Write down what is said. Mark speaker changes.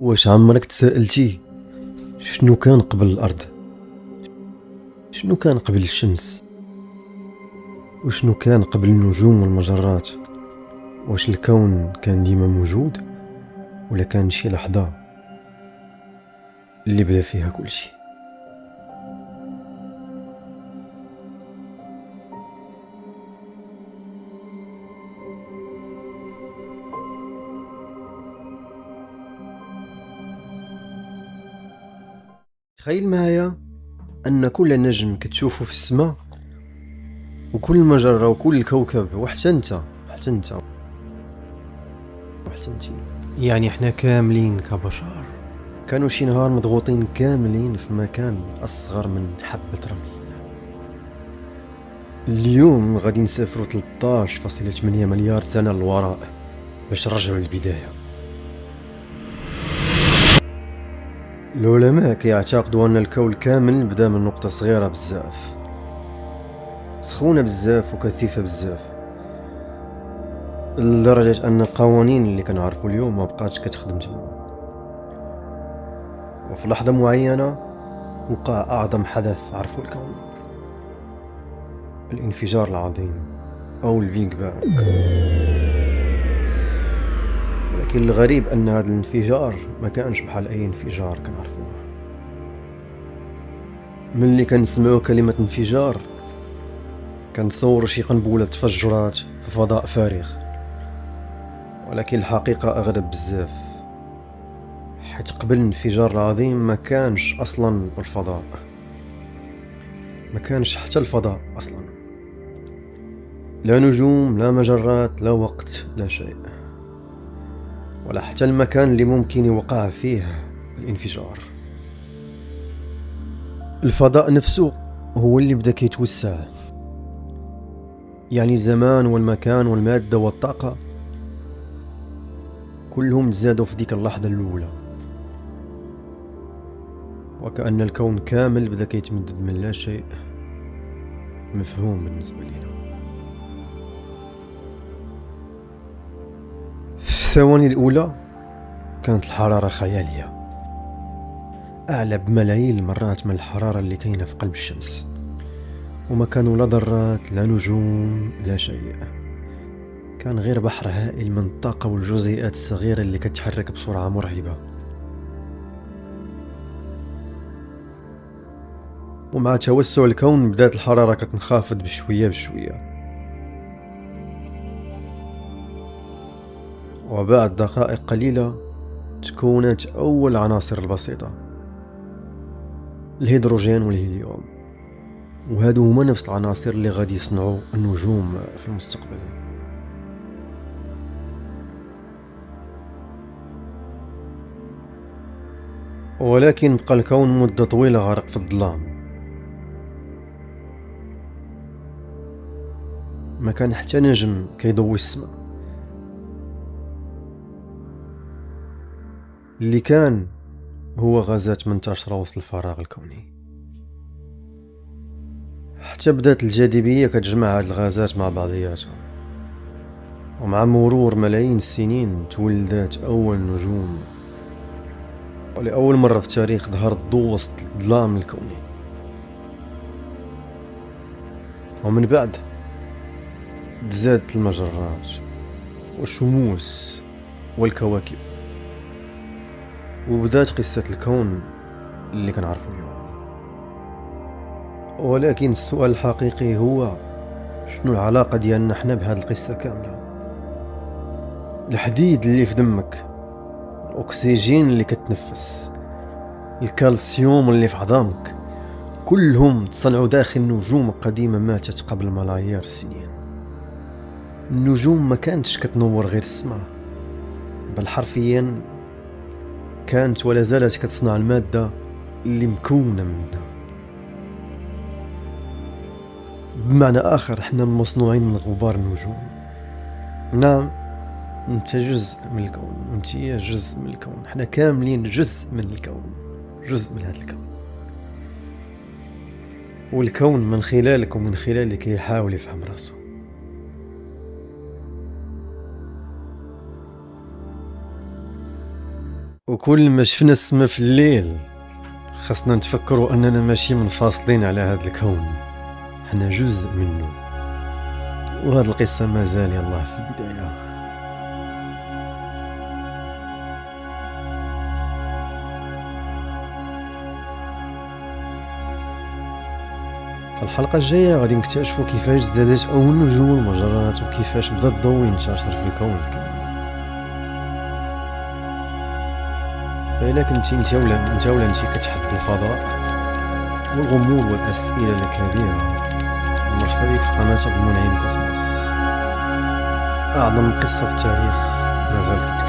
Speaker 1: واش عمرك تساءلتي شنو كان قبل الأرض؟ شنو كان قبل الشمس؟ وشنو كان قبل النجوم والمجرات؟ واش الكون كان ديما موجود ولا كان شي لحظة اللي بدا فيها كل شي؟ تخيل معايا أن كل نجم كتشوفه في السماء وكل مجرة وكل كوكب وحتى انت يعني احنا كاملين كبشر كانوا شي نهار مضغوطين كاملين في مكان أصغر من حبة رمل. اليوم غادي نسافروا 13.8 مليار سنة للوراء باش نرجعوا للبداية. العلماء كيعتقدوا أن الكون كامل بدا من نقطة صغيرة بزاف، سخونة بزاف وكثيفة بزاف، لدرجة أن القوانين اللي كنعرفوا اليوم ما بقاتش كتخدم تما. وفي لحظة معينة وقع أعظم حدث عرفوا الكون، الانفجار العظيم أو البيج بانج. ولكن الغريب أن هذا الانفجار ما كانش بحال أي انفجار كنعرفوه. ملي كنسمعوا كلمة انفجار كنتصوروا شي قنبلة تفجرات في فضاء فارغ، ولكن الحقيقة أغرب بزاف، حيت قبل الانفجار العظيم ما كانش أصلا الفضاء، ما كانش حتى الفضاء أصلا، لا نجوم لا مجرات لا وقت لا شيء، ولا حتى المكان اللي ممكن يوقع فيه الانفجار. الفضاء نفسه هو اللي بدا كيتوسع، يعني الزمان والمكان والمادة والطاقة كلهم تزادوا في ديك اللحظة الأولى، وكأن الكون كامل بدا كيتمدد من لا شيء مفهوم بالنسبة لنا. في الثواني الأولى كانت الحرارة خيالية، أعلى بملايين المرات من الحرارة اللي كاينة في قلب الشمس، وما كانوا لا ذرات لا نجوم لا شيء، كان غير بحر هائل من الطاقة والجزيئات الصغيرة اللي كتحرك بسرعة مرعبة. ومع توسع الكون بدات الحرارة كتنخفض بشوية بشوية، وبعد دقائق قليلة تكونت أول عناصر البسيطة، الهيدروجين والهيليوم، وهادو هما نفس العناصر اللي غادي يصنعوا النجوم في المستقبل. ولكن بقى الكون مدة طويلة غارق في الظلام، ما كان حتى نجم كيضوي السماء، اللي كان هو غازات منتشرة وسط الفراغ الكوني. حتى بدات الجاذبية كتجمع هاد الغازات مع بعضياتها، ومع مرور ملايين السنين تولدات أول نجوم، ولأول مرة في التاريخ ظهر الضوء وسط الظلام الكوني. ومن بعد تزادت المجرات والشموس والكواكب، وبدات قصة الكون اللي كنعرفه اليوم. ولكن السؤال الحقيقي هو شنو العلاقة ديالنا حنا بهاد القصة كاملة؟ الحديد اللي في دمك، الأكسجين اللي كتنفس، الكالسيوم اللي في عظامك، كلهم تصنعوا داخل نجوم قديمة ماتت قبل ملايير السنين. النجوم ما كانتش كتنور غير السماء، بل حرفيا كانت ولا زالت كتصنع المادة اللي مكونة منها. بمعنى آخر احنا مصنوعين من غبار النجوم. نعم، انت جزء من الكون وانت جزء من الكون، احنا كاملين جزء من الكون، جزء من هذا الكون، والكون من خلالك ومن خلالك يحاول يفهم راسه. وكل ما شفنا السما في الليل خاصنا نتفكروا أننا ماشي منفصلين على هذا الكون، حنا جزء منه. وهذه القصة مازال يلاه في البداية. في الحلقة الجاية غادي نكتشفوا كيفاش ازدادت أول نجوم المجرات وكيفاش بدا الضوء ينتشر في الكون الكامل. فإلا كنتي انت ولا انت كتحب الفضاء والغموض والأسئلة الكبيرة، مرحبا بك في قناة أبو منعم كوسموس. أعظم قصة في التاريخ مازال